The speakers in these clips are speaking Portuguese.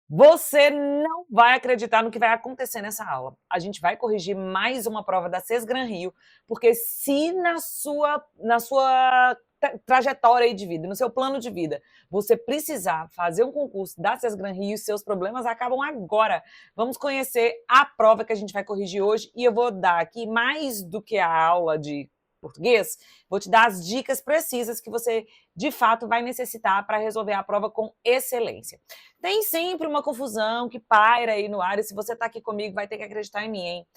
Você não vai acreditar no que vai acontecer nessa aula. A gente vai corrigir mais uma prova da Sesgran Rio, porque se na sua trajetória aí de vida, no seu plano de vida, você precisar fazer um concurso da Sesgran Rio, seus problemas acabam agora. Vamos conhecer a prova que a gente vai corrigir hoje e eu vou dar aqui, mais do que a aula de português, vou te dar as dicas precisas que você, de fato, vai necessitar para resolver a prova com excelência. Tem sempre uma confusão que paira aí no ar, e se você está aqui comigo, vai ter que acreditar em mim, hein?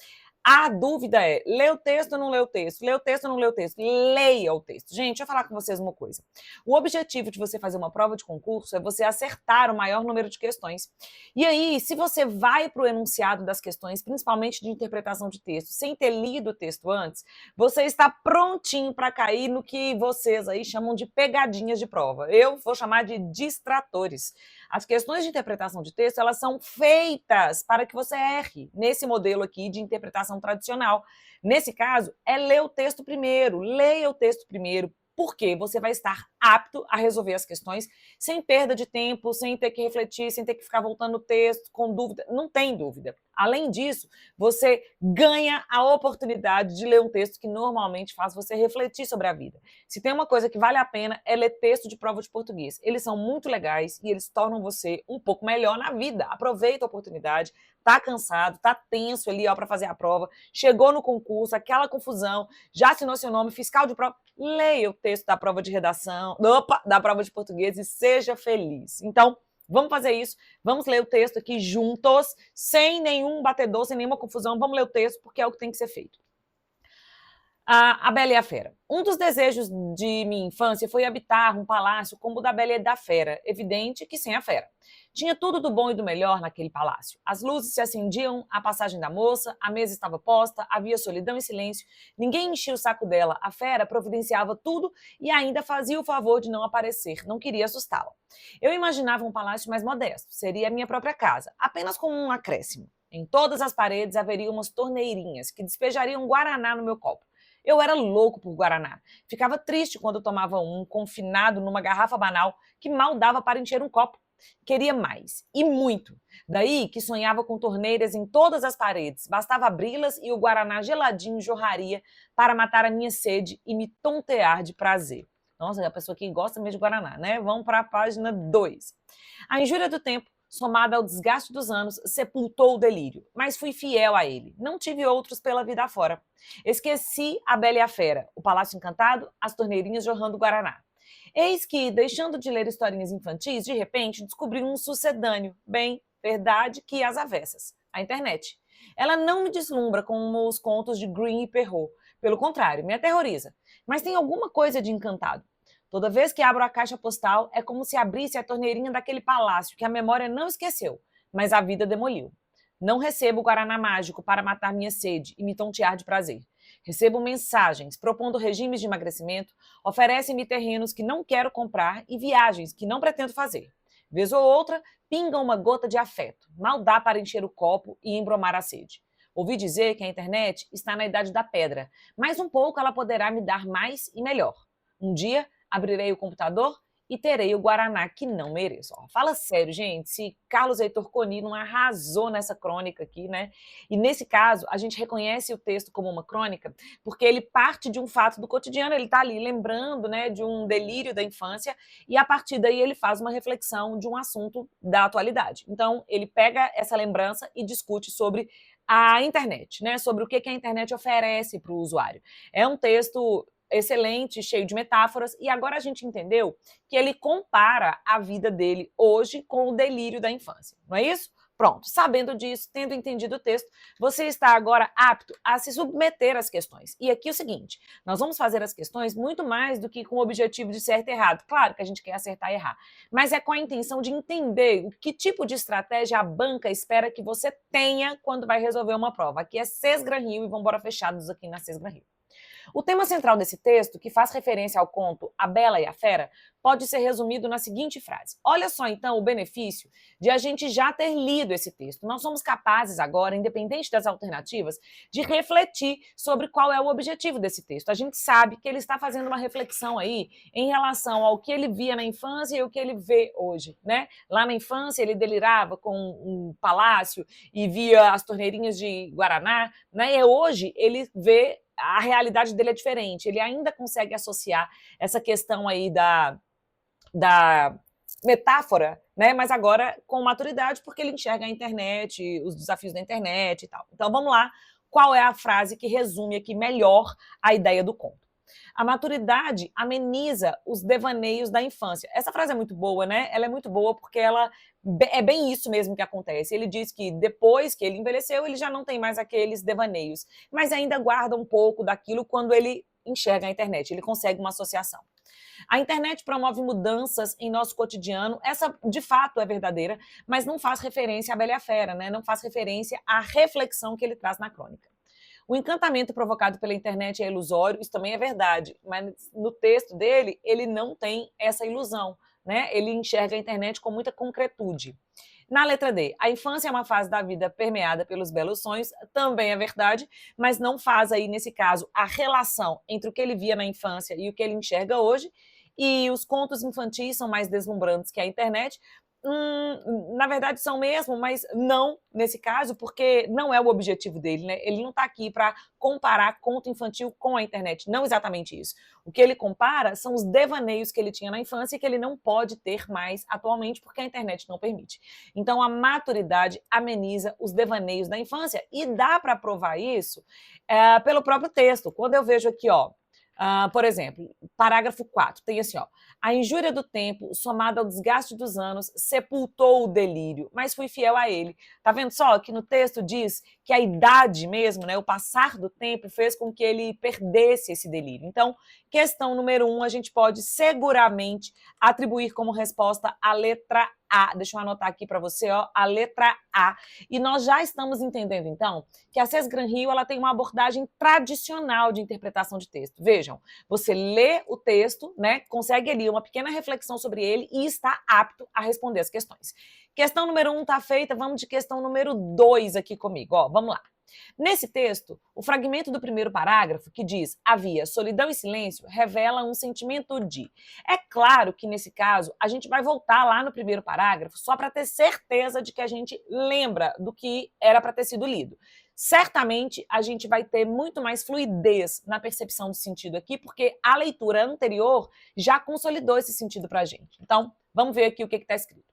A dúvida é, lê o texto ou não lê o texto? Lê o texto ou não lê o texto? Leia o texto. Gente, deixa eu falar com vocês uma coisa. O objetivo de você fazer uma prova de concurso é você acertar o maior número de questões. E aí, se você vai para o enunciado das questões, principalmente de interpretação de texto, sem ter lido o texto antes, você está prontinho para cair no que vocês aí chamam de pegadinhas de prova. Eu vou chamar de distratores. As questões de interpretação de texto, elas são feitas para que você erre nesse modelo aqui de interpretação tradicional. Nesse caso, é ler o texto primeiro, leia o texto primeiro, porque você vai estar apto a resolver as questões sem perda de tempo, sem ter que refletir, sem ter que ficar voltando o texto com dúvida. Não tem dúvida. Além disso, você ganha a oportunidade de ler um texto que normalmente faz você refletir sobre a vida. Se tem uma coisa que vale a pena é ler texto de prova de português. Eles são muito legais e eles tornam você um pouco melhor na vida. Aproveita a oportunidade. Tá cansado, tá tenso ali, ó, para fazer a prova, chegou no concurso, aquela confusão, já assinou seu nome, fiscal de prova, leia o texto da prova de redação, da prova de português e seja feliz. Então, vamos fazer isso, vamos ler o texto aqui juntos, sem nenhum batedor, sem nenhuma confusão, vamos ler o texto porque é o que tem que ser feito. A Bela e a Fera. Um dos desejos de minha infância foi habitar um palácio como o da Bela e da Fera, evidente que sem a fera. Tinha tudo do bom e do melhor naquele palácio. As luzes se acendiam à passagem da moça, a mesa estava posta, havia solidão e silêncio, ninguém enchia o saco dela, a fera providenciava tudo e ainda fazia o favor de não aparecer, não queria assustá-la. Eu imaginava um palácio mais modesto, seria a minha própria casa, apenas com um acréscimo. Em todas as paredes haveria umas torneirinhas que despejariam guaraná no meu copo. Eu era louco por guaraná. Ficava triste quando tomava um, confinado numa garrafa banal que mal dava para encher um copo. Queria mais, e muito. Daí que sonhava com torneiras em todas as paredes. Bastava abri-las e o guaraná geladinho jorraria para matar a minha sede e me tontear de prazer. Nossa, é a pessoa que gosta mesmo de guaraná, né? Vamos para a página 2. A injúria do tempo, somada ao desgaste dos anos, sepultou o delírio. Mas fui fiel a ele. Não tive outros pela vida afora. Esqueci a Bela e a Fera, o Palácio Encantado, as torneirinhas jorrando guaraná. Eis que, deixando de ler historinhas infantis, de repente descobri um sucedâneo, bem, verdade que às avessas, a internet. Ela não me deslumbra como os contos de Grimm e Perrault. Pelo contrário, me aterroriza. Mas tem alguma coisa de encantado. Toda vez que abro a caixa postal, é como se abrisse a torneirinha daquele palácio que a memória não esqueceu, mas a vida demoliu. Não recebo o guaraná mágico para matar minha sede e me tontear de prazer. Recebo mensagens propondo regimes de emagrecimento, oferecem-me terrenos que não quero comprar e viagens que não pretendo fazer. Vez ou outra, pinga uma gota de afeto. Mal dá para encher o copo e embromar a sede. Ouvi dizer que a internet está na idade da pedra, mas um pouco ela poderá me dar mais e melhor. Um dia, abrirei o computador e terei o guaraná que não mereço. Ó, fala sério, gente, se Carlos Heitor Coni não arrasou nessa crônica aqui, né? E nesse caso, a gente reconhece o texto como uma crônica porque ele parte de um fato do cotidiano, ele está ali lembrando, né, de um delírio da infância e a partir daí ele faz uma reflexão de um assunto da atualidade. Então, ele pega essa lembrança e discute sobre a internet, né, sobre o que a internet oferece para o usuário. É um texto excelente, cheio de metáforas, e agora a gente entendeu que ele compara a vida dele hoje com o delírio da infância, não é isso? Pronto, sabendo disso, tendo entendido o texto, você está agora apto a se submeter às questões. E aqui é o seguinte, nós vamos fazer as questões muito mais do que com o objetivo de certo e errado. Claro que a gente quer acertar e errar, mas é com a intenção de entender o que tipo de estratégia a banca espera que você tenha quando vai resolver uma prova. Aqui é Sesgran Rio e vamos embora fechados aqui na Sesgran Rio. O tema central desse texto, que faz referência ao conto A Bela e a Fera, pode ser resumido na seguinte frase. Olha só, então, o benefício de a gente já ter lido esse texto. Nós somos capazes agora, independente das alternativas, de refletir sobre qual é o objetivo desse texto. A gente sabe que ele está fazendo uma reflexão aí em relação ao que ele via na infância e o que ele vê hoje, né? Lá na infância ele delirava com um palácio e via as torneirinhas de Guaraná, né? E hoje ele vê a realidade dele é diferente. Ele ainda consegue associar essa questão aí da metáfora, né? Mas agora com maturidade, porque ele enxerga a internet, os desafios da internet e tal. Então vamos lá, qual é a frase que resume aqui melhor a ideia do conto? A maturidade ameniza os devaneios da infância. Essa frase é muito boa, né? Ela é muito boa porque ela é bem isso mesmo que acontece. Ele diz que depois que ele envelheceu, ele já não tem mais aqueles devaneios, mas ainda guarda um pouco daquilo quando ele enxerga a internet, ele consegue uma associação. A internet promove mudanças em nosso cotidiano, essa de fato é verdadeira, mas não faz referência à Bela e a Fera, né? Não faz referência à reflexão que ele traz na crônica. O encantamento provocado pela internet é ilusório, isso também é verdade, mas no texto dele, ele não tem essa ilusão, né? Ele enxerga a internet com muita concretude. Na letra D, a infância é uma fase da vida permeada pelos belos sonhos, também é verdade, mas não faz aí, nesse caso, a relação entre o que ele via na infância e o que ele enxerga hoje, e os contos infantis são mais deslumbrantes que a internet. Na verdade são mesmo, mas não nesse caso, porque não é o objetivo dele, né? Ele não está aqui para comparar conto infantil com a internet, não exatamente isso. O que ele compara são os devaneios que ele tinha na infância e que ele não pode ter mais atualmente porque a internet não permite. Então a maturidade ameniza os devaneios da infância e dá para provar isso pelo próprio texto. Quando eu vejo aqui, ó, por exemplo, parágrafo 4, tem assim, ó. A injúria do tempo, somada ao desgaste dos anos, sepultou o delírio, mas fui fiel a ele. Tá vendo só que no texto diz que a idade mesmo, né, o passar do tempo, fez com que ele perdesse esse delírio. Então, questão número 1, a gente pode seguramente atribuir como resposta a letra A. Deixa eu anotar aqui para você, ó, a letra A. E nós já estamos entendendo, então, que a Cesgran-Rio ela tem uma abordagem tradicional de interpretação de texto. Vejam, você lê o texto, né, consegue ali uma pequena reflexão sobre ele e está apto a responder as questões. Questão número 1 está feita, vamos de questão número 2 aqui comigo, ó, vamos lá. Nesse texto, o fragmento do primeiro parágrafo, que diz havia solidão e silêncio, revela um sentimento de. É claro que, nesse caso, a gente vai voltar lá no primeiro parágrafo só para ter certeza de que a gente lembra do que era para ter sido lido. Certamente, a gente vai ter muito mais fluidez na percepção do sentido aqui, porque a leitura anterior já consolidou esse sentido para a gente. Então, vamos ver aqui o que está escrito.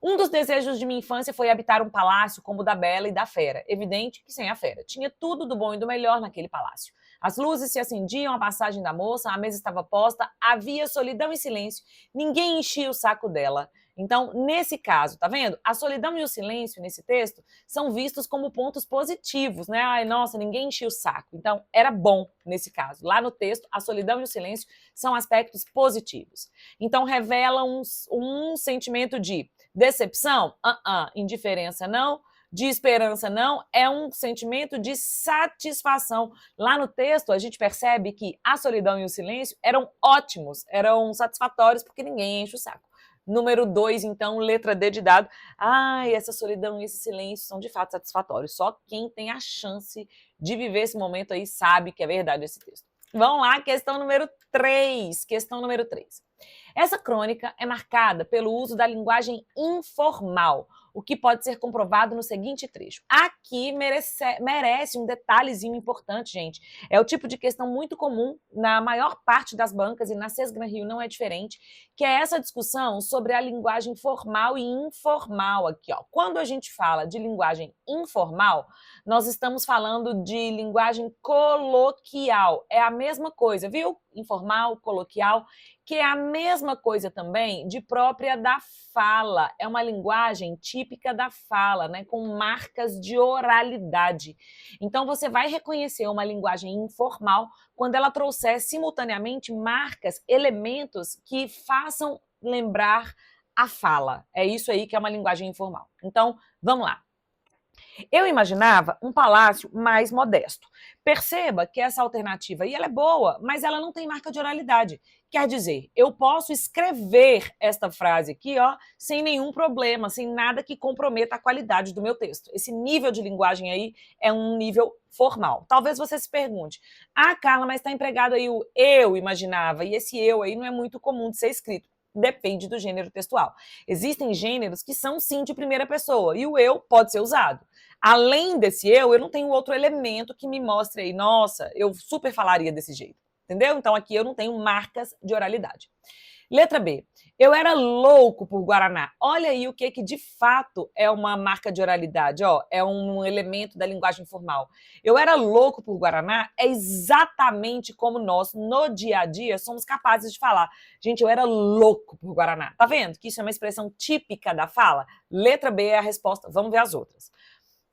Um dos desejos de minha infância foi habitar um palácio como o da Bela e da Fera. Evidente que sem a Fera. Tinha tudo do bom e do melhor naquele palácio. As luzes se acendiam à passagem da moça, a mesa estava posta, havia solidão e silêncio, ninguém enchia o saco dela. Então, nesse caso, tá vendo? A solidão e o silêncio nesse texto são vistos como pontos positivos, né? Ai, nossa, ninguém enchia o saco. Então, era bom nesse caso. Lá no texto, a solidão e o silêncio são aspectos positivos. Então, revela um sentimento de decepção? Indiferença não. De esperança não, é um sentimento de satisfação. Lá no texto, a gente percebe que a solidão e o silêncio eram ótimos, eram satisfatórios, porque ninguém enche o saco. Número 2, então, letra D de dado. Ai, essa solidão e esse silêncio são de fato satisfatórios. Só quem tem a chance de viver esse momento aí sabe que é verdade esse texto. Vamos lá, questão número 3. Questão número 3. Essa crônica é marcada pelo uso da linguagem informal, o que pode ser comprovado no seguinte trecho. Aqui merece um detalhezinho importante, gente. É o tipo de questão muito comum na maior parte das bancas, e na Cesgran-Rio não é diferente, que é essa discussão sobre a linguagem formal e informal aqui, ó. Quando a gente fala de linguagem informal, nós estamos falando de linguagem coloquial. É a mesma coisa, viu? Informal, coloquial, que é a mesma coisa também de própria da fala. É uma linguagem típica da fala, né, com marcas de oralidade. Então, você vai reconhecer uma linguagem informal quando ela trouxer simultaneamente marcas, elementos que façam lembrar a fala. É isso aí que é uma linguagem informal. Então, vamos lá. Eu imaginava um palácio mais modesto. Perceba que essa alternativa aí ela é boa, mas ela não tem marca de oralidade. Quer dizer, eu posso escrever esta frase aqui, ó, sem nenhum problema, sem nada que comprometa a qualidade do meu texto. Esse nível de linguagem aí é um nível formal. Talvez você se pergunte: "Ah, Carla, mas está empregado aí o eu imaginava", e esse eu aí não é muito comum de ser escrito. Depende do gênero textual. Existem gêneros que são sim de primeira pessoa e o eu pode ser usado. Além desse eu não tenho outro elemento que me mostre aí, nossa, eu super falaria desse jeito, entendeu? Então aqui eu não tenho marcas de oralidade. Letra B. Eu era louco por Guaraná. Olha aí o que de fato é uma marca de oralidade, ó, é um elemento da linguagem formal. Eu era louco por Guaraná é exatamente como nós, no dia a dia, somos capazes de falar. Gente, eu era louco por Guaraná. Tá vendo que isso é uma expressão típica da fala? Letra B é a resposta. Vamos ver as outras.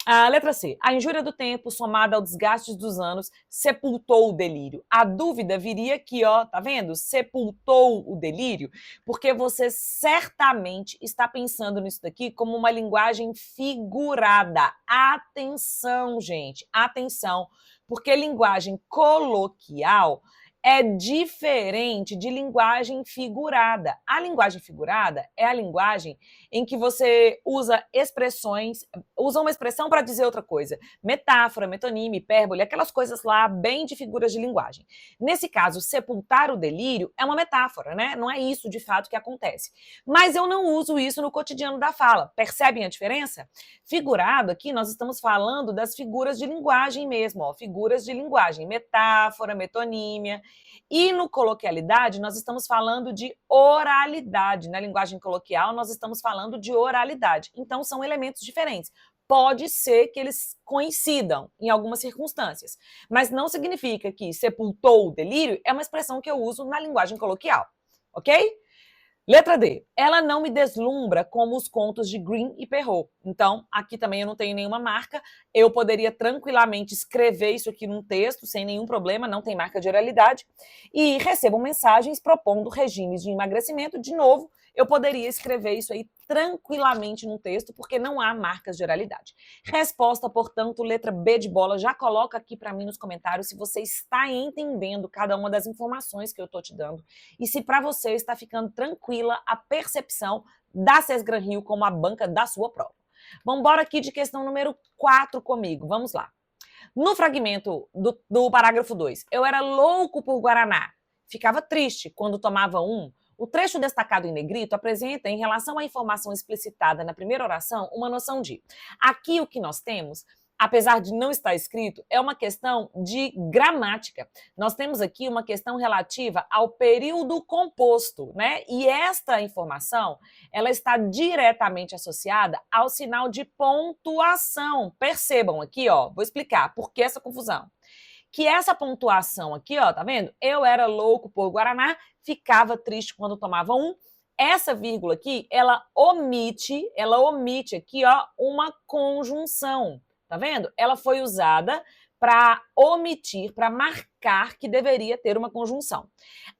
A letra C. A injúria do tempo, somada ao desgaste dos anos, sepultou o delírio. A dúvida viria aqui, ó, tá vendo? Sepultou o delírio, porque você certamente está pensando nisso daqui como uma linguagem figurada. Atenção, gente, atenção, porque linguagem coloquial é diferente de linguagem figurada. A linguagem figurada é a linguagem em que você usa expressões, usa uma expressão para dizer outra coisa. Metáfora, metonímia, hipérbole, aquelas coisas lá bem de figuras de linguagem. Nesse caso, sepultar o delírio é uma metáfora, né? Não é isso de fato que acontece. Mas eu não uso isso no cotidiano da fala. Percebem a diferença? Figurado aqui, nós estamos falando das figuras de linguagem mesmo, ó, figuras de linguagem, metáfora, metonímia. E no coloquialidade, nós estamos falando de oralidade. Na linguagem coloquial, nós estamos falando de oralidade. Então, são elementos diferentes. Pode ser que eles coincidam em algumas circunstâncias, mas não significa que sepultou o delírio é uma expressão que eu uso na linguagem coloquial, ok? Letra D. Ela não me deslumbra como os contos de Grimm e Perrault. Então, aqui também eu não tenho nenhuma marca. Eu poderia tranquilamente escrever isso aqui num texto, sem nenhum problema, não tem marca de oralidade. E recebo mensagens propondo regimes de emagrecimento. De novo, eu poderia escrever isso aí tranquilamente num texto, porque não há marcas de oralidade. Resposta, portanto, letra B de bola. Já coloca aqui para mim nos comentários se você está entendendo cada uma das informações que eu estou te dando e se para você está ficando tranquila a percepção da Sesgran Rio como a banca da sua prova. Vamos embora aqui de questão número 4 comigo. Vamos lá. No fragmento do parágrafo 2, eu era louco por Guaraná. Ficava triste quando tomava um. O trecho destacado em negrito apresenta, em relação à informação explicitada na primeira oração, uma noção de. Aqui o que nós temos, apesar de não estar escrito, é uma questão de gramática. Nós temos aqui uma questão relativa ao período composto, né? E esta informação, ela está diretamente associada ao sinal de pontuação. Percebam aqui, ó, vou explicar por que essa confusão. Que essa pontuação aqui, ó, tá vendo? Eu era louco por Guaraná, ficava triste quando tomava um. Essa vírgula aqui, ela omite aqui, ó, uma conjunção. Tá vendo? Ela foi usada para omitir, para marcar que deveria ter uma conjunção.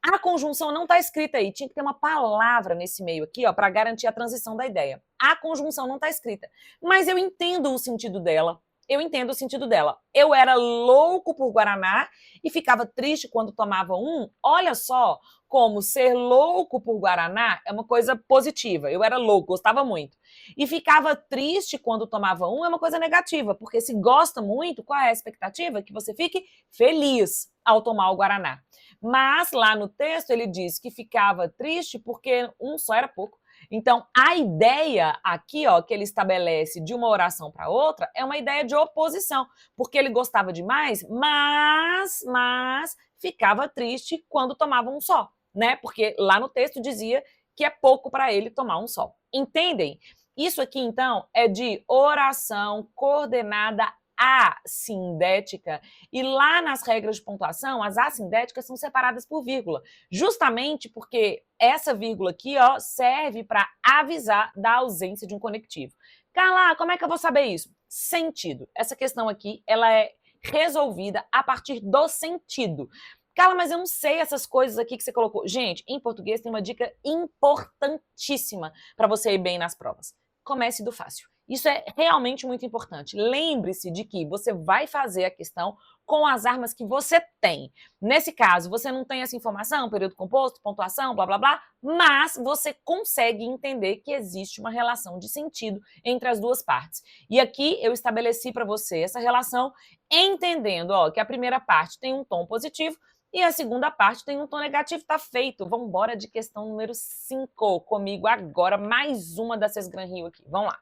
A conjunção não está escrita aí, tinha que ter uma palavra nesse meio aqui, ó, para garantir a transição da ideia. A conjunção não está escrita, mas eu entendo o sentido dela. Eu entendo o sentido dela. Eu era louco por Guaraná e ficava triste quando tomava um. Olha só como ser louco por Guaraná é uma coisa positiva. Eu era louco, gostava muito. E ficava triste quando tomava um é uma coisa negativa, porque se gosta muito, qual é a expectativa? Que você fique feliz ao tomar o Guaraná. Mas lá no texto ele diz que ficava triste porque um só era pouco. Então, a ideia aqui, ó, que ele estabelece de uma oração para outra é uma ideia de oposição, porque ele gostava demais, mas ficava triste quando tomava um só, né? Porque lá no texto dizia que é pouco para ele tomar um só. Entendem? Isso aqui, então, é de oração coordenada assindética. E lá nas regras de pontuação, as assindéticas são separadas por vírgula, justamente porque essa vírgula aqui, ó, serve para avisar da ausência de um conectivo. Carla, como é que eu vou saber isso? Sentido. Essa questão aqui, ela é resolvida a partir do sentido. Carla, mas eu não sei essas coisas aqui que você colocou. Gente, em português tem uma dica importantíssima para você ir bem nas provas. Comece do fácil. Isso é realmente muito importante. Lembre-se de que você vai fazer a questão com as armas que você tem. Nesse caso, você não tem essa informação, período composto, pontuação, blá, blá, blá, mas você consegue entender que existe uma relação de sentido entre as duas partes. E aqui eu estabeleci para você essa relação entendendo que a primeira parte tem um tom positivo e a segunda parte tem um tom negativo. Tá feito. Vamos embora de questão número 5 comigo agora. Mais uma da Cesgran Rio aqui. Vamos lá.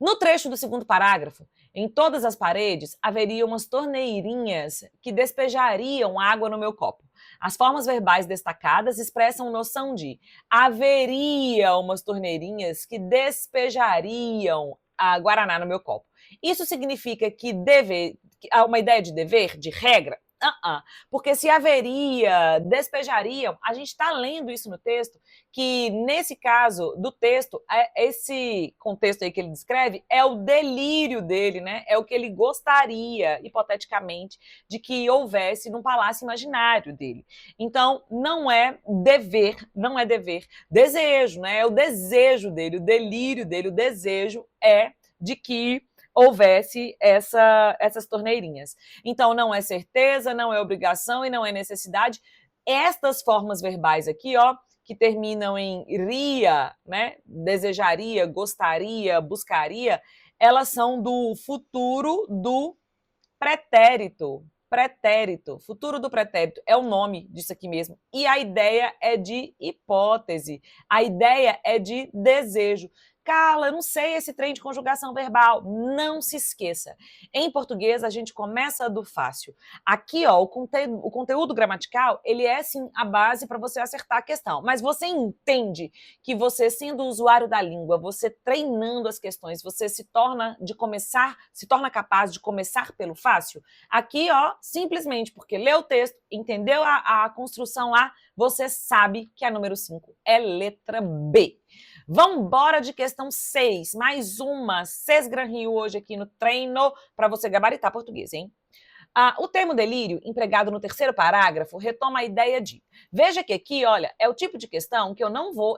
No trecho do segundo parágrafo, em todas as paredes haveria umas torneirinhas que despejariam água no meu copo. As formas verbais destacadas expressam noção de haveria umas torneirinhas que despejariam a guaraná no meu copo. Isso significa que há uma ideia de dever, de regra? Porque se haveria, despejariam, a gente está lendo isso no texto, que nesse caso do texto, esse contexto aí que ele descreve é o delírio dele, né? É o que ele gostaria, hipoteticamente, de que houvesse num palácio imaginário dele. Então, não é dever, desejo, né? É o desejo dele, o delírio dele, o desejo é de que houvesse essas torneirinhas. Então, não é certeza, não é obrigação e não é necessidade. Estas formas verbais aqui, que terminam em ria, né? Desejaria, gostaria, buscaria, elas são do futuro do pretérito. Pretérito, futuro do pretérito, é o nome disso aqui mesmo. E a ideia é de hipótese, a ideia é de desejo. Carla, eu não sei esse trem de conjugação verbal. Não se esqueça. Em português, a gente começa do fácil. Aqui, o conteúdo gramatical, ele é, sim, a base para você acertar a questão. Mas você entende que você, sendo usuário da língua, você treinando as questões, você se torna capaz de começar pelo fácil? Aqui, simplesmente porque leu o texto, entendeu a construção lá, você sabe que a número 5 é letra B. Vamos embora de questão 6. Mais uma Cesgran Rio hoje aqui no treino para você gabaritar português, hein? O termo delírio, empregado no terceiro parágrafo, retoma a ideia de... Veja que aqui, olha, é o tipo de questão que eu não vou,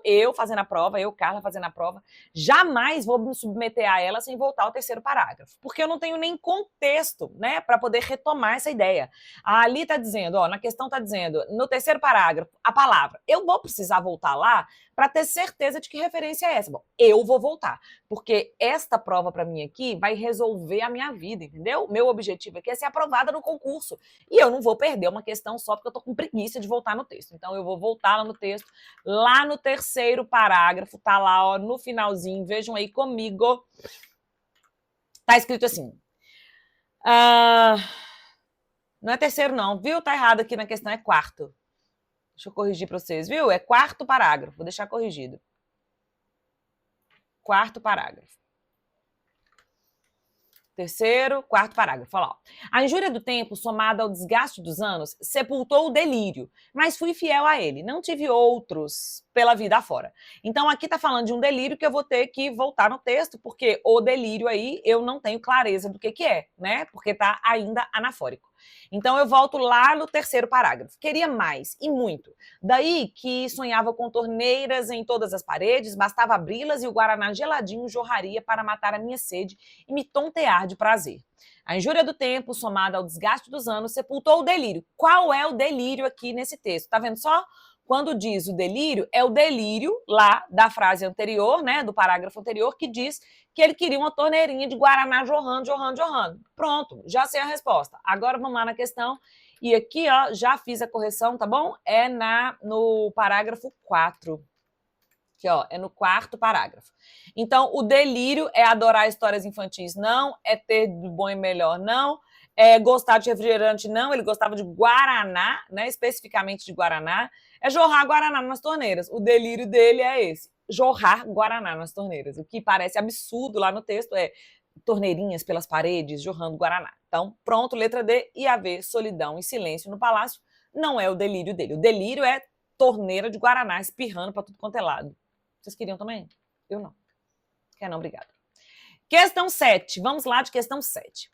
Carla, fazendo a prova, jamais vou me submeter a ela sem voltar ao terceiro parágrafo, porque eu não tenho nem contexto, né, para poder retomar essa ideia. Ali está dizendo, na questão está dizendo, no terceiro parágrafo, a palavra. Eu vou precisar voltar lá para ter certeza de que referência é essa. Bom, eu vou voltar, porque esta prova para mim aqui vai resolver a minha vida, entendeu? Meu objetivo aqui é ser aprovada no concurso. E eu não vou perder uma questão só porque eu tô com preguiça de voltar no texto. Então, eu vou voltar lá no texto, lá no terceiro parágrafo, tá lá, no finalzinho, vejam aí comigo. Tá escrito assim. Não é terceiro, não, viu? Tá errado aqui na questão, é quarto. Deixa eu corrigir para vocês, viu? É quarto parágrafo, vou deixar corrigido. Quarto parágrafo. Terceiro, quarto parágrafo. Olha lá. A injúria do tempo, somada ao desgaste dos anos, sepultou o delírio, mas fui fiel a ele. Não tive outros pela vida afora. Então, aqui tá falando de um delírio que eu vou ter que voltar no texto, porque o delírio aí eu não tenho clareza do que é, né? Porque tá ainda anafórico. Então, eu volto lá no terceiro parágrafo. Queria mais, e muito. Daí que sonhava com torneiras em todas as paredes, bastava abri-las e o guaraná geladinho jorraria para matar a minha sede e me tontear de prazer. A injúria do tempo, somada ao desgaste dos anos, sepultou o delírio. Qual é o delírio aqui nesse texto? Tá vendo só? Quando diz o delírio, é o delírio lá da frase anterior, né, do parágrafo anterior, que diz que ele queria uma torneirinha de guaraná jorrando, jorrando, jorrando. Pronto, já sei a resposta. Agora vamos lá na questão. E aqui, já fiz a correção, tá bom? É no parágrafo 4. Aqui, é no quarto parágrafo. Então, o delírio é adorar histórias infantis, não. É ter do bom e melhor, não. É gostar de refrigerante, não. Ele gostava de guaraná, né? Especificamente de guaraná. É jorrar guaraná nas torneiras. O delírio dele é esse. Jorrar guaraná nas torneiras. O que parece absurdo lá no texto é torneirinhas pelas paredes, jorrando guaraná. Então, pronto, letra D. E haver solidão e silêncio no palácio não é o delírio dele. O delírio é torneira de guaraná espirrando para tudo quanto é lado. Vocês queriam também? Eu não. Quer não, obrigada. Questão 7. Vamos lá de questão 7.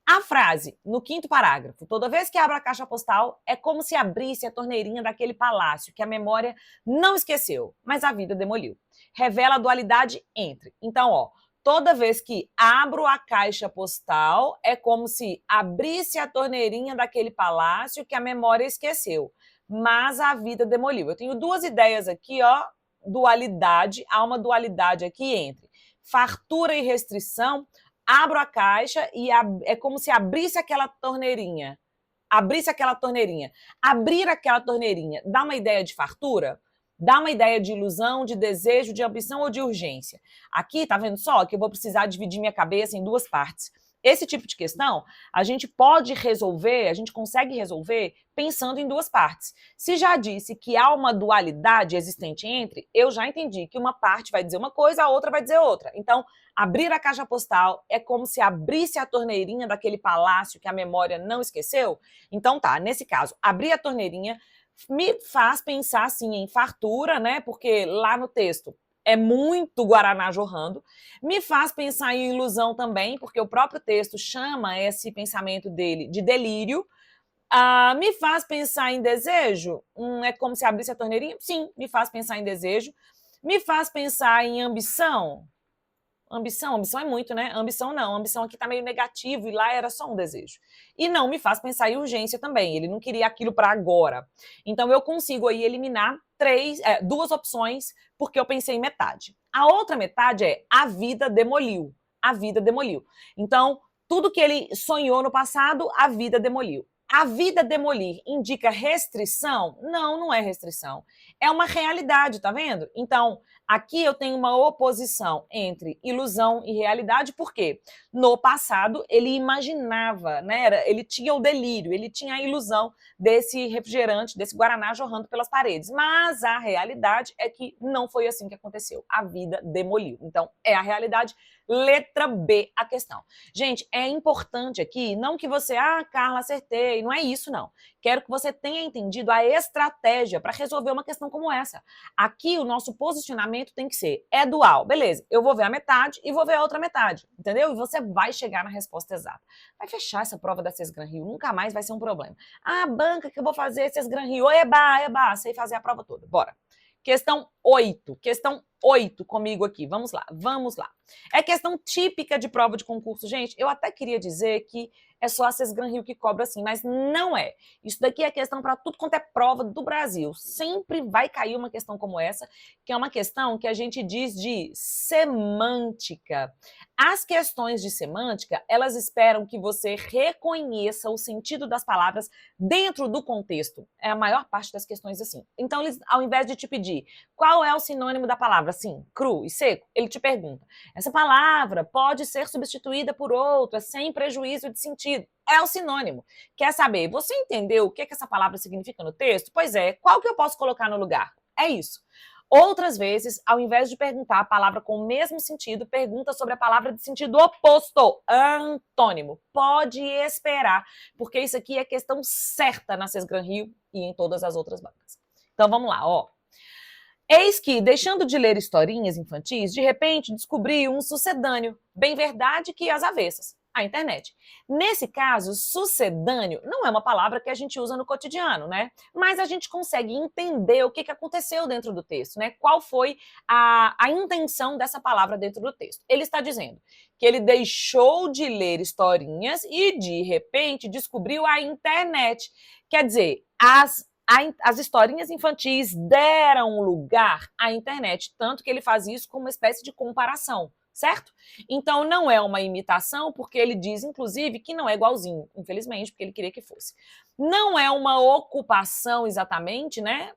A frase, no quinto parágrafo, toda vez que abro a caixa postal, é como se abrisse a torneirinha daquele palácio que a memória não esqueceu, mas a vida demoliu. Revela a dualidade entre. Então, Toda vez que abro a caixa postal, é como se abrisse a torneirinha daquele palácio que a memória esqueceu, mas a vida demoliu. Eu tenho duas ideias aqui, ó, dualidade, há uma dualidade aqui entre fartura e restrição. Abro a caixa e é como se abrisse aquela torneirinha. Abrisse aquela torneirinha. Abrir aquela torneirinha dá uma ideia de fartura? Dá uma ideia de ilusão, de desejo, de ambição ou de urgência. Aqui, tá vendo só que eu vou precisar dividir minha cabeça em duas partes. Esse tipo de questão, a gente pode resolver, a gente consegue resolver pensando em duas partes. Se já disse que há uma dualidade existente entre, eu já entendi que uma parte vai dizer uma coisa, a outra vai dizer outra. Então, abrir a caixa postal é como se abrisse a torneirinha daquele palácio que a memória não esqueceu. Então tá, nesse caso, abrir a torneirinha me faz pensar, assim, em fartura, né? Porque lá no texto é muito guaraná jorrando. Me faz pensar em ilusão também, porque o próprio texto chama esse pensamento dele de delírio. Me faz pensar em desejo? É como se abrisse a torneirinha? Sim, me faz pensar em desejo. Me faz pensar em ambição? Ambição é muito, né? Ambição não, ambição aqui tá meio negativo e lá era só um desejo. E não me faz pensar em urgência também, ele não queria aquilo para agora. Então eu consigo aí eliminar duas opções, porque eu pensei em metade. A outra metade é a vida demoliu. A vida demoliu. Então, tudo que ele sonhou no passado, a vida demoliu. A vida demolir indica restrição? Não, não é restrição. É uma realidade, tá vendo? Então, aqui eu tenho uma oposição entre ilusão e realidade, porque no passado ele imaginava, né? Ele tinha o delírio, ele tinha a ilusão desse refrigerante, desse guaraná jorrando pelas paredes. Mas a realidade é que não foi assim que aconteceu. A vida demoliu. Então, é a realidade. Letra B, a questão. Gente, é importante aqui, não que você, Carla, acertei, não é isso não. Quero que você tenha entendido a estratégia para resolver uma questão como essa. Aqui o nosso posicionamento tem que ser, é dual, beleza, eu vou ver a metade e vou ver a outra metade, entendeu? E você vai chegar na resposta exata. Vai fechar essa prova da Sesgran Rio, nunca mais vai ser um problema. Banca que eu vou fazer Sesgran Rio, eba, sei fazer a prova toda, bora. Questão 8 comigo aqui, vamos lá. É questão típica de prova de concurso, gente, eu até queria dizer que é só a Sesgran Rio que cobra assim, mas não é. Isso daqui é questão para tudo quanto é prova do Brasil. Sempre vai cair uma questão como essa, que é uma questão que a gente diz de semântica. As questões de semântica, elas esperam que você reconheça o sentido das palavras dentro do contexto. É a maior parte das questões assim. Então, eles, ao invés de te pedir qual é o sinônimo da palavra, assim, cru e seco, ele te pergunta, essa palavra pode ser substituída por outra sem prejuízo de sentido. É o sinônimo. Quer saber, você entendeu o que essa palavra significa no texto? Pois é, qual que eu posso colocar no lugar? É isso. Outras vezes, ao invés de perguntar a palavra com o mesmo sentido, pergunta sobre a palavra de sentido oposto, antônimo. Pode esperar, porque isso aqui é questão certa na Sesgran Rio e em todas as outras bancas. Então vamos lá, ó. Eis que, deixando de ler historinhas infantis, de repente descobri um sucedâneo, bem verdade que as avessas, a internet. Nesse caso, sucedâneo não é uma palavra que a gente usa no cotidiano, né? Mas a gente consegue entender o que aconteceu dentro do texto, né? Qual foi a intenção dessa palavra dentro do texto. Ele está dizendo que ele deixou de ler historinhas e, de repente, descobriu a internet. Quer dizer, as historinhas infantis deram lugar à internet, tanto que ele faz isso como uma espécie de comparação, certo? Então não é uma imitação, porque ele diz, inclusive, que não é igualzinho, infelizmente, porque ele queria que fosse. Não é uma ocupação exatamente, né?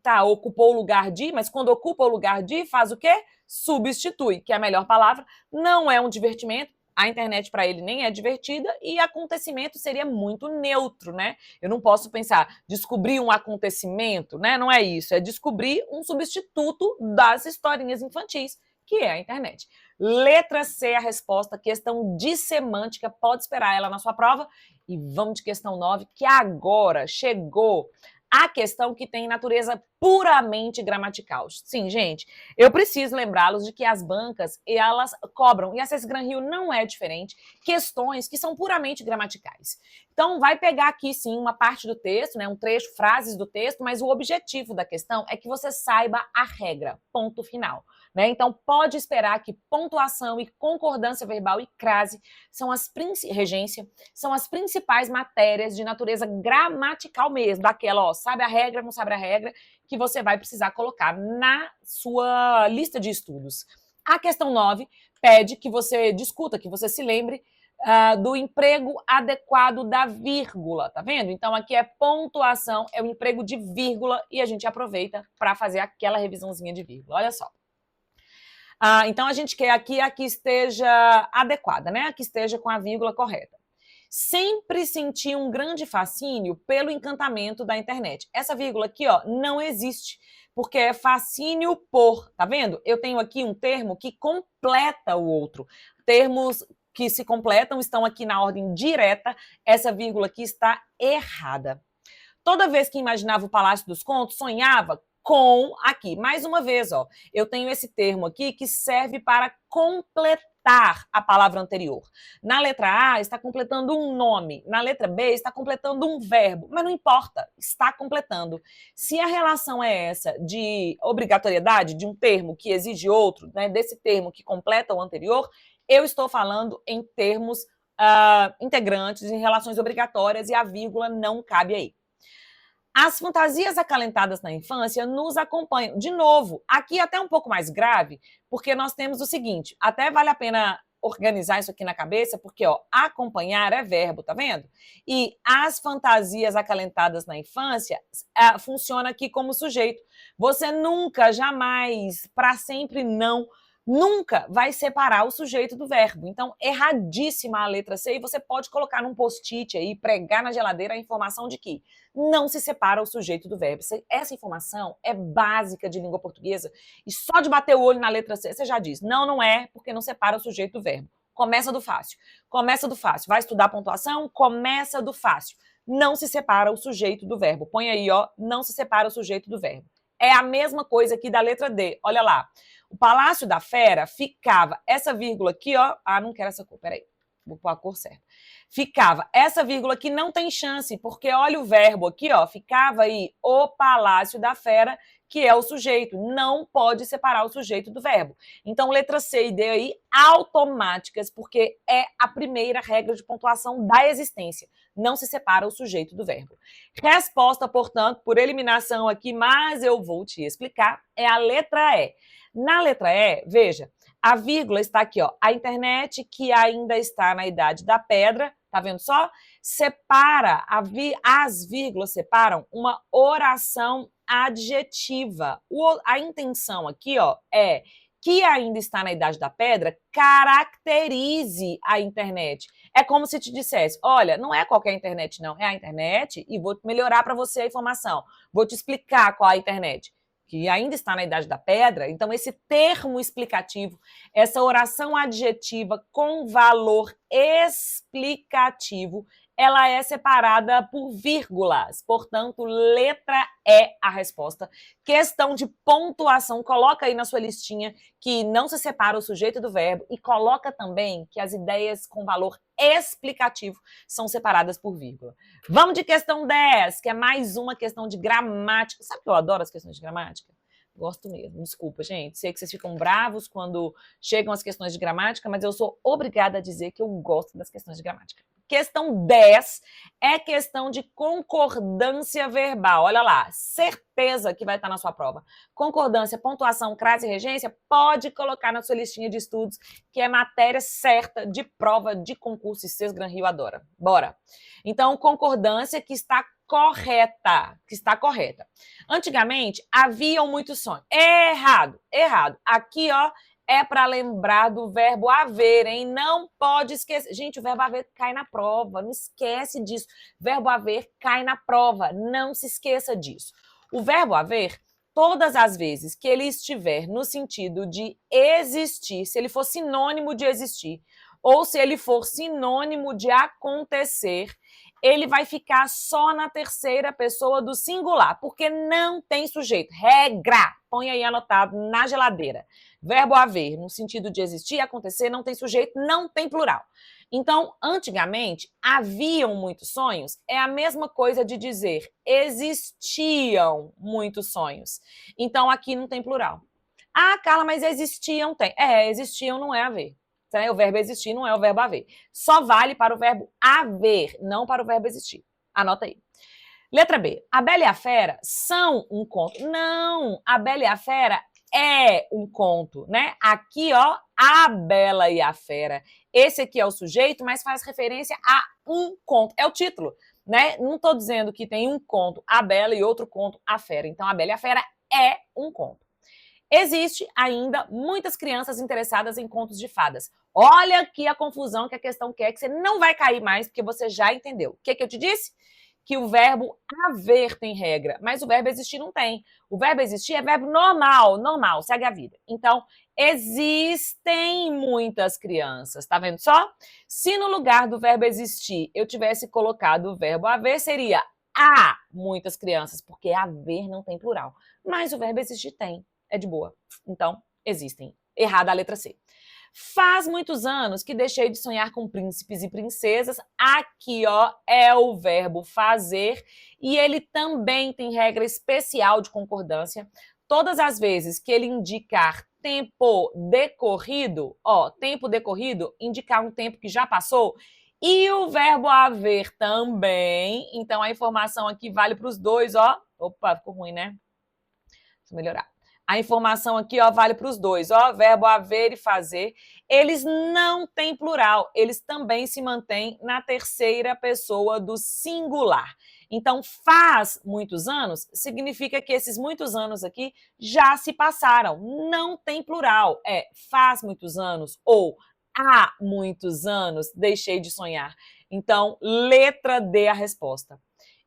Tá, ocupou o lugar de, mas quando ocupa o lugar de, faz o quê? Substitui, que é a melhor palavra. Não é um divertimento. A internet para ele nem é divertida e acontecimento seria muito neutro, né? Eu não posso pensar, descobrir um acontecimento, né? Não é isso, é descobrir um substituto das historinhas infantis, que é a internet. Letra C, a resposta, questão de semântica, pode esperar ela na sua prova. E vamos de questão 9, que agora chegou a questão que tem natureza puramente gramatical. Sim, gente, eu preciso lembrá-los de que as bancas, elas cobram, e a Sesgran Rio não é diferente, questões que são puramente gramaticais. Então, vai pegar aqui, sim, uma parte do texto, né, um trecho, frases do texto, mas o objetivo da questão é que você saiba a regra, ponto final. Né? Então, pode esperar que pontuação e concordância verbal e crase são regência, são as principais matérias de natureza gramatical mesmo, daquela, ó, sabe a regra, não sabe a regra, que você vai precisar colocar na sua lista de estudos. A questão 9 pede que você discuta, que você se lembre do emprego adequado da vírgula, tá vendo? Então, aqui é pontuação, é o emprego de vírgula e a gente aproveita para fazer aquela revisãozinha de vírgula. Olha só. Então, a gente quer aqui a que esteja adequada, né? A que esteja com a vírgula correta. Sempre senti um grande fascínio pelo encantamento da internet. Essa vírgula aqui, ó, não existe, porque é fascínio por, tá vendo? Eu tenho aqui um termo que completa o outro. Termos que se completam estão aqui na ordem direta, essa vírgula aqui está errada. Toda vez que imaginava o Palácio dos Contos, sonhava com aqui. Mais uma vez, ó, eu tenho esse termo aqui que serve para completar a palavra anterior. Na letra A, está completando um nome. Na letra B, está completando um verbo. Mas não importa, está completando. Se a relação é essa de obrigatoriedade, de um termo que exige outro, né, desse termo que completa o anterior, eu estou falando em termos integrantes, em relações obrigatórias, e a vírgula não cabe aí. As fantasias acalentadas na infância nos acompanham. De novo, aqui até um pouco mais grave, porque nós temos o seguinte, até vale a pena organizar isso aqui na cabeça, porque, ó, acompanhar é verbo, tá vendo? E as fantasias acalentadas na infância funciona aqui como sujeito. Você nunca, jamais, para sempre não, nunca vai separar o sujeito do verbo. Então, erradíssima a letra C, e você pode colocar num post-it aí, pregar na geladeira a informação de que não se separa o sujeito do verbo. Essa informação é básica de língua portuguesa e só de bater o olho na letra C, você já diz, não, não é, porque não separa o sujeito do verbo. Começa do fácil. Começa do fácil. Vai estudar pontuação? Começa do fácil. Não se separa o sujeito do verbo. Põe aí, ó, não se separa o sujeito do verbo. É a mesma coisa aqui da letra D. Olha lá. O Palácio da Fera ficava, essa vírgula aqui, ó, não quero essa cor, peraí, vou pôr a cor certa. Ficava, essa vírgula aqui não tem chance, porque olha o verbo aqui, ó, ficava aí o Palácio da Fera, que é o sujeito, não pode separar o sujeito do verbo. Então, letra C e D aí, automáticas, porque é a primeira regra de pontuação da existência. Não se separa o sujeito do verbo. Resposta, portanto, por eliminação aqui, mas eu vou te explicar, é a letra E. Na letra E, veja, a vírgula está aqui, ó, a internet que ainda está na idade da pedra, tá vendo só? Separa, as vírgulas separam uma oração adjetiva. A intenção aqui, ó, é que ainda está na idade da pedra, caracterize a internet. É como se te dissesse, olha, não é qualquer internet não, é a internet e vou melhorar para você a informação. Vou te explicar qual é a internet. Que ainda está na idade da pedra, então esse termo explicativo, essa oração adjetiva com valor explicativo, ela é separada por vírgulas, portanto, letra E a resposta. Questão de pontuação, coloca aí na sua listinha que não se separa o sujeito do verbo e coloca também que as ideias com valor explicativo são separadas por vírgula. Vamos de questão 10, que é mais uma questão de gramática. Sabe que eu adoro as questões de gramática? Gosto mesmo, desculpa, gente. Sei que vocês ficam bravos quando chegam as questões de gramática, mas eu sou obrigada a dizer que eu gosto das questões de gramática. Questão 10 é questão de concordância verbal. Olha lá, certeza que vai estar na sua prova. Concordância, pontuação, crase e regência, pode colocar na sua listinha de estudos, que é matéria certa de prova de concurso, e Cês Gran Rio adora. Bora! Então, concordância que está correta, Antigamente, haviam muitos sonhos. Errado. Aqui, ó, é para lembrar do verbo haver, hein? Não pode esquecer. Gente, o verbo haver cai na prova, não esquece disso. Verbo haver cai na prova, não se esqueça disso. O verbo haver, todas as vezes que ele estiver no sentido de existir, se ele for sinônimo de existir, ou se ele for sinônimo de acontecer, ele vai ficar só na terceira pessoa do singular, porque não tem sujeito. Regra, põe aí anotado na geladeira. Verbo haver, no sentido de existir, acontecer, não tem sujeito, não tem plural. Então, antigamente, haviam muitos sonhos, é a mesma coisa de dizer existiam muitos sonhos. Então, aqui não tem plural. Ah, Carla, mas existiam, tem. Existiam não é haver. O verbo existir não é o verbo haver. Só vale para o verbo haver, não para o verbo existir. Anota aí. Letra B. A Bela e a Fera são um conto. Não, a Bela e a Fera é um conto, né? Aqui, ó, a Bela e a Fera. Esse aqui é o sujeito, mas faz referência a um conto. É o título, né? Não estou dizendo que tem um conto, a Bela, e outro conto, a Fera. Então, a Bela e a Fera é um conto. Existe ainda muitas crianças interessadas em contos de fadas. Olha aqui a confusão que a questão quer, que você não vai cair mais, porque você já entendeu. O que eu te disse? Que o verbo haver tem regra, mas o verbo existir não tem. O verbo existir é verbo normal, segue a vida. Então, existem muitas crianças, tá vendo só? Se no lugar do verbo existir eu tivesse colocado o verbo haver, seria há muitas crianças, porque haver não tem plural. Mas o verbo existir tem, é de boa. Então, existem. Errada a letra C. Faz muitos anos que deixei de sonhar com príncipes e princesas. Aqui, ó, é o verbo fazer e ele também tem regra especial de concordância. Todas as vezes que ele indicar tempo decorrido, ó, tempo decorrido, indicar um tempo que já passou, e o verbo haver também. Então, a informação aqui vale para os dois, ó. Opa, ficou ruim, né? Deixa eu melhorar. A informação aqui, ó, vale para os dois, ó, verbo haver e fazer. Eles não têm plural, eles também se mantêm na terceira pessoa do singular. Então, faz muitos anos significa que esses muitos anos aqui já se passaram, não tem plural. É faz muitos anos ou há muitos anos deixei de sonhar. Então, letra D a resposta.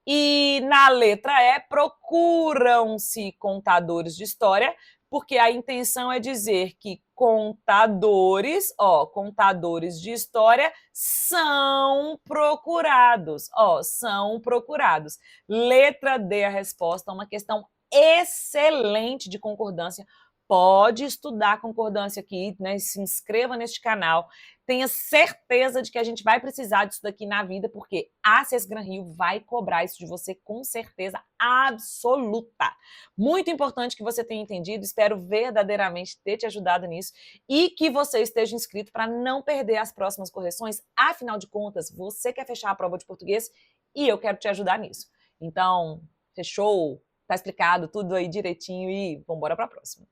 E na letra E, procuram-se contadores de história, porque a intenção é dizer que contadores, ó, contadores de história são procurados, ó, são procurados. Letra D a resposta, uma questão excelente de concordância. Pode estudar concordância aqui, né? Se inscreva neste canal. Tenha certeza de que a gente vai precisar disso daqui na vida, porque a CES Gran Rio vai cobrar isso de você com certeza absoluta. Muito importante que você tenha entendido, espero verdadeiramente ter te ajudado nisso e que você esteja inscrito para não perder as próximas correções. Afinal de contas, você quer fechar a prova de português e eu quero te ajudar nisso. Então, fechou? Tá explicado tudo aí direitinho e vamos embora para a próxima.